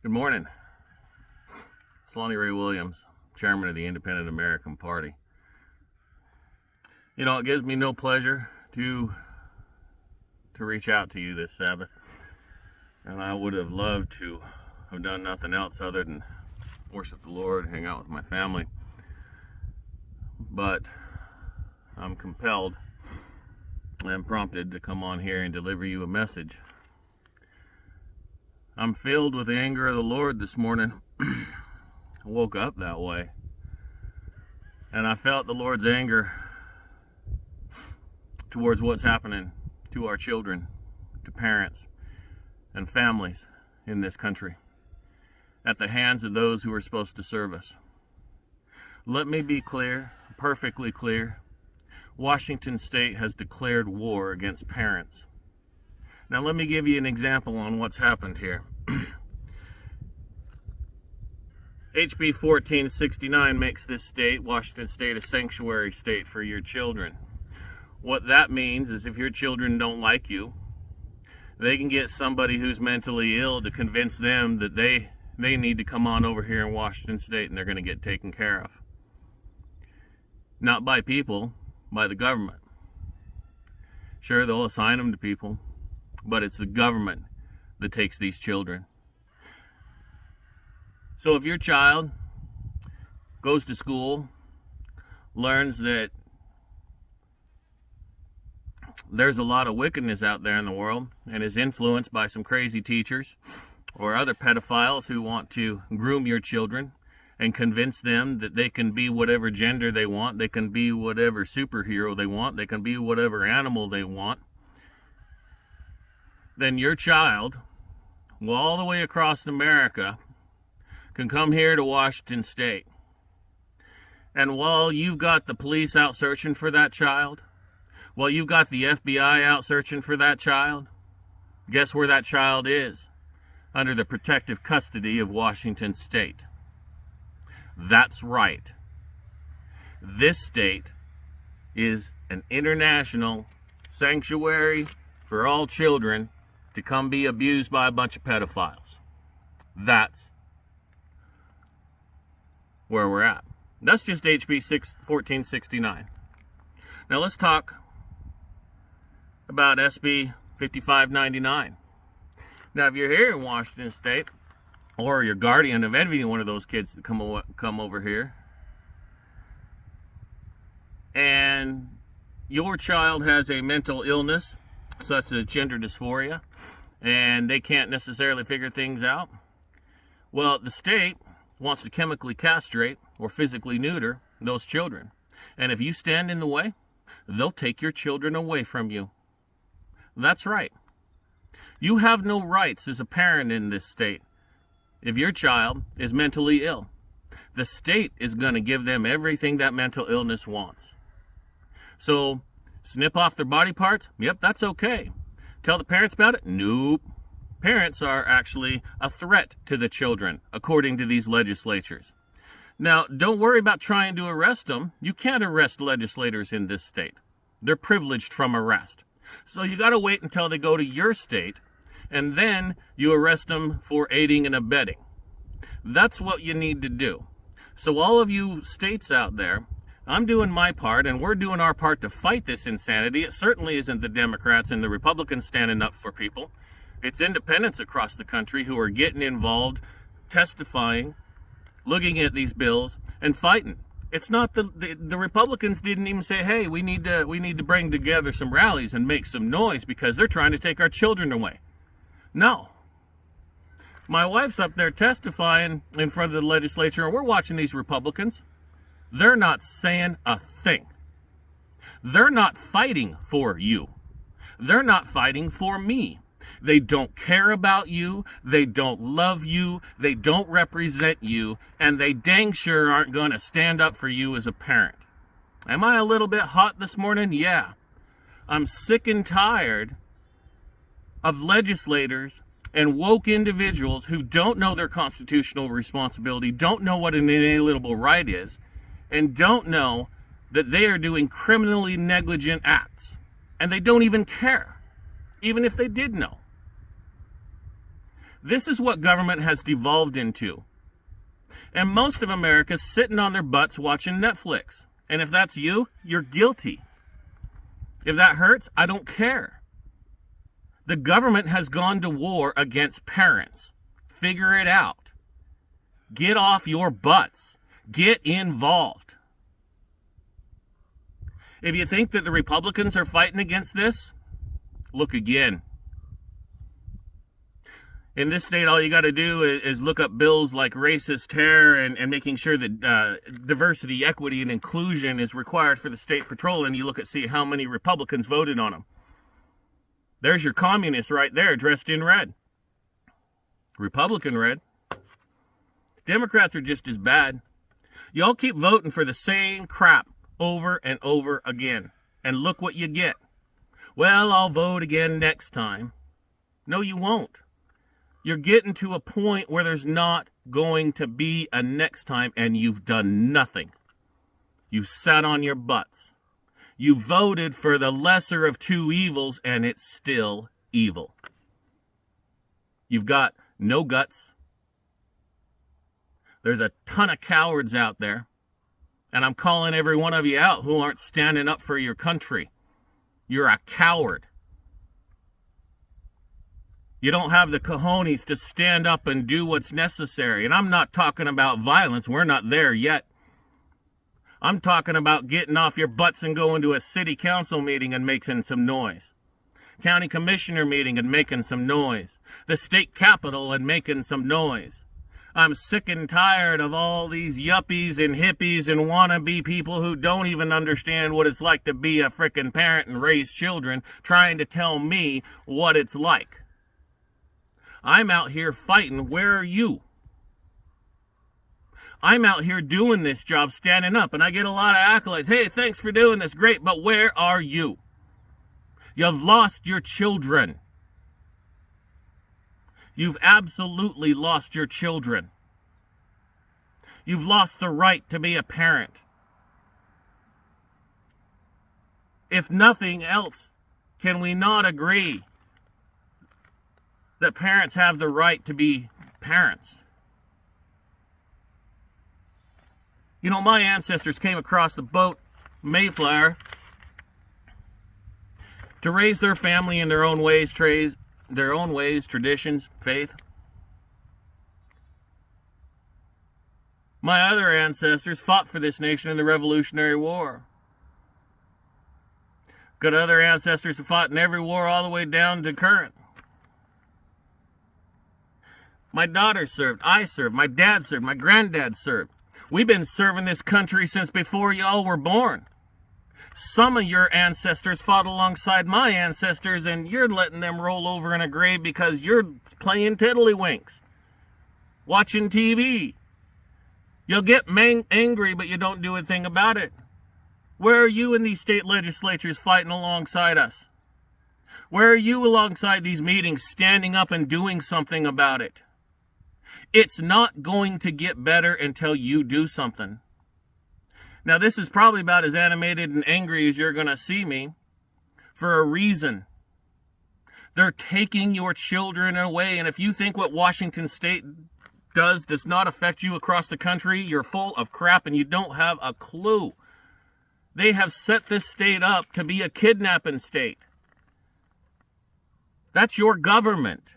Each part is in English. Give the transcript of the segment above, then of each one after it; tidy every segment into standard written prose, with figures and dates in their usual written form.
Good morning. It's Lonnie Ray Williams, Chairman of the Independent American Party. You know, it gives me no pleasure to reach out to you this Sabbath. And I would have loved to have done nothing else other than worship the Lord, hang out with my family. But I'm compelled and prompted to come on here and deliver you a message. I'm filled with the anger of the Lord this morning. I woke up that way. And I felt the Lord's anger towards what's happening to our children, to parents, and families in this country at the hands of those who are supposed to serve us. Let me be clear, perfectly clear. Washington State has declared war against parents. Now let me give you an example on what's happened here. HB 1469 makes this state, Washington State, a sanctuary state for your children. What that means is if your children don't like you, they can get somebody who's mentally ill to convince them that they need to come on over here in Washington State and they're going to get taken care of. Not by people, by the government. Sure, they'll assign them to people, but it's the government that takes these children. So if your child goes to school, learns that there's a lot of wickedness out there in the world, and is influenced by some crazy teachers or other pedophiles who want to groom your children and convince them that they can be whatever gender they want, they can be whatever superhero they want, they can be whatever animal they want, then your child, all the way across America, can come here to Washington State. And while you've got the police out searching for that child, while you've got the FBI out searching for that child, guess where that child is? Under the protective custody of Washington State. That's right. This state is an international sanctuary for all children to come be abused by a bunch of pedophiles. That's where we're at. That's just HB 1469. Now let's talk about SB 5599. Now, if you're here in Washington State, or your guardian of any one of those kids that come over here, and your child has a mental illness, such as gender dysphoria, and they can't necessarily figure things out, well, the state wants to chemically castrate or physically neuter those children. And if you stand in the way, they'll take your children away from you. That's right. You have no rights as a parent in this state. If your child is mentally ill, the state is going to give them everything that mental illness wants. So, snip off their body parts? Yep, that's okay. Tell the parents about it? Nope. Parents are actually a threat to the children, according to these legislatures. Now, don't worry about trying to arrest them. You can't arrest legislators in this state. They're privileged from arrest. So you got to wait until they go to your state, and then you arrest them for aiding and abetting. That's what you need to do. So all of you states out there, I'm doing my part, and we're doing our part to fight this insanity. It certainly isn't the Democrats and the Republicans standing up for people. It's independents across the country who are getting involved, testifying, looking at these bills, and fighting. It's not the Republicans didn't even say, hey, we need to bring together some rallies and make some noise because they're trying to take our children away. No. My wife's up there testifying in front of the legislature, and we're watching these Republicans. They're not saying a thing. They're not fighting for you. They're not fighting for me. They don't care about you, they don't love you, they don't represent you, and they dang sure aren't going to stand up for you as a parent. Am I a little bit hot this morning? Yeah. I'm sick and tired of legislators and woke individuals who don't know their constitutional responsibility, don't know what an inalienable right is, and don't know that they are doing criminally negligent acts. And they don't even care, even if they did know. This is what government has devolved into. And most of America's sitting on their butts watching Netflix. And if that's you, you're guilty. If that hurts, I don't care. The government has gone to war against parents. Figure it out. Get off your butts. Get involved. If you think that the Republicans are fighting against this, look again. In this state, all you got to do is look up bills like racist terror and making sure that diversity, equity, and inclusion is required for the state patrol, and you look at see how many Republicans voted on them. There's your communists right there, dressed in red. Republican red. Democrats are just as bad. Y'all keep voting for the same crap over and over again, and look what you get. Well, I'll vote again next time. No, you won't. You're getting to a point where there's not going to be a next time, and you've done nothing. You sat on your butts. You voted for the lesser of two evils, and it's still evil. You've got no guts. There's a ton of cowards out there, and I'm calling every one of you out who aren't standing up for your country. You're a coward. You don't have the cojones to stand up and do what's necessary. And I'm not talking about violence. We're not there yet. I'm talking about getting off your butts and going to a city council meeting and making some noise. County commissioner meeting and making some noise. The state capitol and making some noise. I'm sick and tired of all these yuppies and hippies and wannabe people who don't even understand what it's like to be a frickin' parent and raise children trying to tell me what it's like. I'm out here fighting. Where are you? I'm out here doing this job, standing up, and I get a lot of accolades. Hey, thanks for doing this. Great, but where are you? You've lost your children. You've absolutely lost your children. You've lost the right to be a parent. If nothing else, can we not agree that parents have the right to be parents? You know, my ancestors came across the boat Mayflower to raise their family in their own ways, traditions, faith. My other ancestors fought for this nation in the Revolutionary War. Got other ancestors who fought in every war all the way down to current. My daughter served, I served, my dad served, my granddad served. We've been serving this country since before y'all were born. Some of your ancestors fought alongside my ancestors, and you're letting them roll over in a grave because you're playing tiddlywinks, watching TV. You'll get angry, but you don't do a thing about it. Where are you in these state legislatures fighting alongside us? Where are you alongside these meetings standing up and doing something about it? It's not going to get better until you do something. Now, this is probably about as animated and angry as you're going to see me for a reason. They're taking your children away, and if you think what Washington State does not affect you across the country, you're full of crap and you don't have a clue. They have set this state up to be a kidnapping state. That's your government.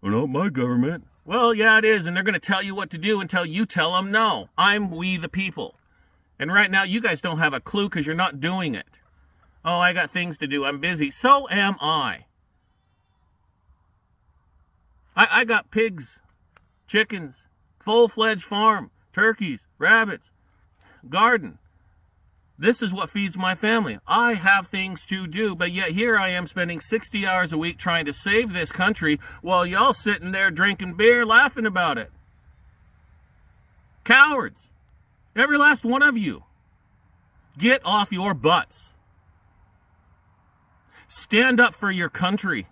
Well, not my government. Well, yeah, it is, and they're going to tell you what to do until you tell them no. I'm we the people. And right now, you guys don't have a clue because you're not doing it. Oh, I got things to do. I'm busy. So am I. I got pigs, chickens, full-fledged farm, turkeys, rabbits, garden. This is what feeds my family. I have things to do, but yet here I am spending 60 hours a week trying to save this country while y'all sitting there drinking beer, laughing about it. Cowards. Every last one of you. Get off your butts. Stand up for your country.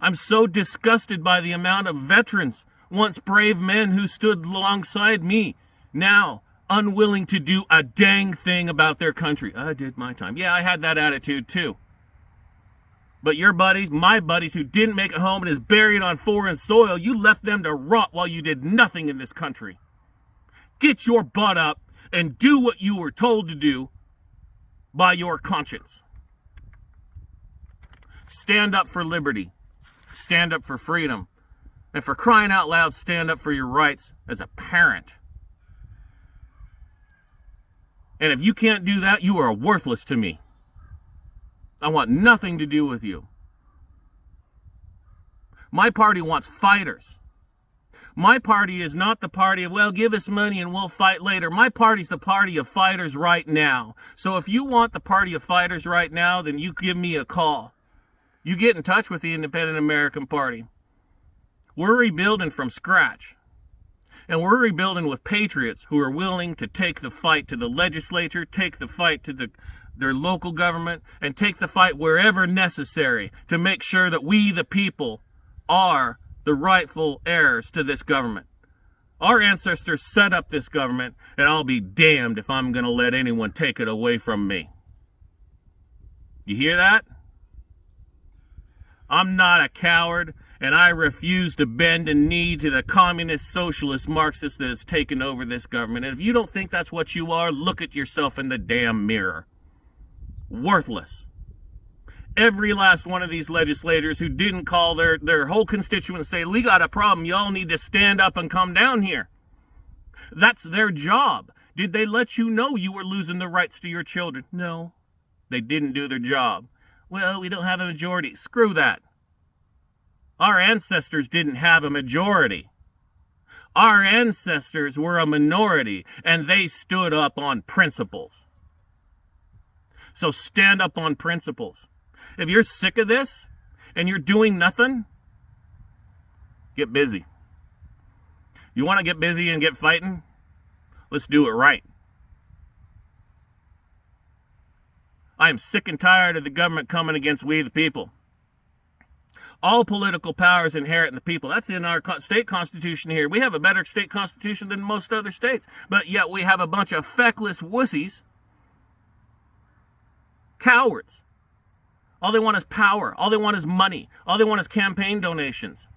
I'm so disgusted by the amount of veterans, once brave men who stood alongside me, now unwilling to do a dang thing about their country. I did my time. Yeah, I had that attitude too. But your buddies, my buddies who didn't make it home and is buried on foreign soil, you left them to rot while you did nothing in this country. Get your butt up and do what you were told to do by your conscience. Stand up for liberty. Stand up for freedom. And for crying out loud, stand up for your rights as a parent. And if you can't do that, you are worthless to me. I want nothing to do with you. My party wants fighters. My party is not the party of, well, give us money and we'll fight later. My party's the party of fighters right now. So if you want the party of fighters right now, then you give me a call. You get in touch with the Independent American Party. We're rebuilding from scratch. And we're rebuilding with patriots who are willing to take the fight to the legislature, take the fight to their local government, and take the fight wherever necessary to make sure that we, the people, are the rightful heirs to this government. Our ancestors set up this government, and I'll be damned if I'm going to let anyone take it away from me. You hear that? I'm not a coward, and I refuse to bend a knee to the communist, socialist, Marxist that has taken over this government. And if you don't think that's what you are, look at yourself in the damn mirror. Worthless. Every last one of these legislators who didn't call their whole constituents say, we got a problem, y'all need to stand up and come down here. That's their job. Did they let you know you were losing the rights to your children? No, they didn't do their job. Well, we don't have a majority. Screw that. Our ancestors didn't have a majority. Our ancestors were a minority, and they stood up on principles. So stand up on principles. If you're sick of this and you're doing nothing, get busy. You want to get busy and get fighting? Let's do it right. I am sick and tired of the government coming against we the people. All political power is inherent in the people. That's in our state constitution here. We have a better state constitution than most other states, but yet we have a bunch of feckless wussies. Cowards. All they want is power. All they want is money. All they want is campaign donations.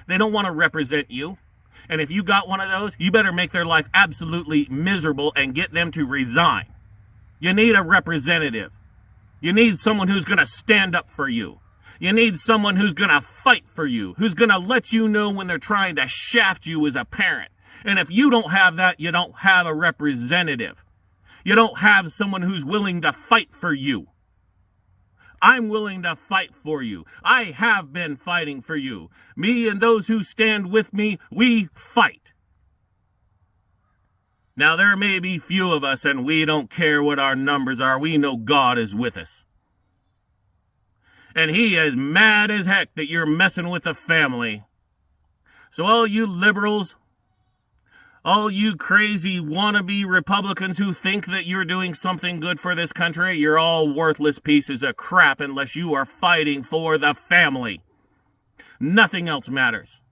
They don't want to represent you. And if you got one of those, you better make their life absolutely miserable and get them to resign. You need a representative. You need someone who's going to stand up for you. You need someone who's going to fight for you, who's going to let you know when they're trying to shaft you as a parent. And if you don't have that, you don't have a representative. You don't have someone who's willing to fight for you. I'm willing to fight for you. I have been fighting for you. Me and those who stand with me, we fight. Now, there may be few of us, and we don't care what our numbers are. We know God is with us. And he is mad as heck that you're messing with the family. So all you liberals, all you crazy wannabe Republicans who think that you're doing something good for this country, you're all worthless pieces of crap unless you are fighting for the family. Nothing else matters.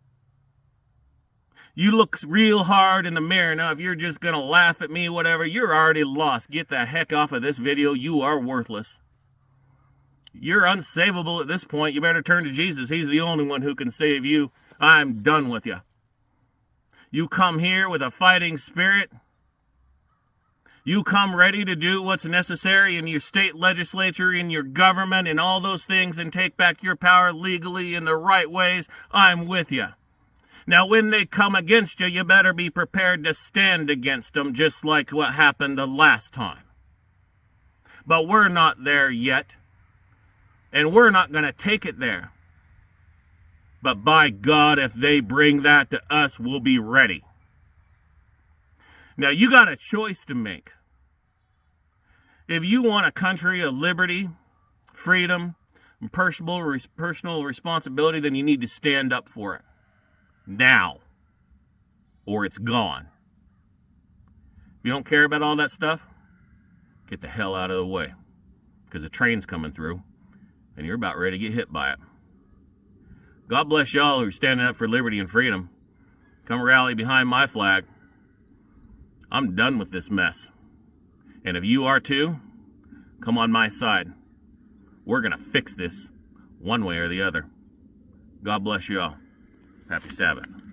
You look real hard in the mirror. Now, if you're just going to laugh at me, whatever, you're already lost. Get the heck off of this video. You are worthless. You're unsavable at this point. You better turn to Jesus. He's the only one who can save you. I'm done with you. You come here with a fighting spirit. You come ready to do what's necessary in your state legislature, in your government, and all those things, and take back your power legally in the right ways. I'm with you. Now, when they come against you, you better be prepared to stand against them, just like what happened the last time. But we're not there yet. And we're not going to take it there. But by God, if they bring that to us, we'll be ready. Now, you got a choice to make. If you want a country of liberty, freedom, and personal responsibility, then you need to stand up for it. Now. Or it's gone. If you don't care about all that stuff, get the hell out of the way. Because the train's coming through. And you're about ready to get hit by it. God bless y'all who are standing up for liberty and freedom. Come rally behind my flag. I'm done with this mess. And if you are too, come on my side. We're going to fix this. one way or the other. God bless you all. Happy Sabbath.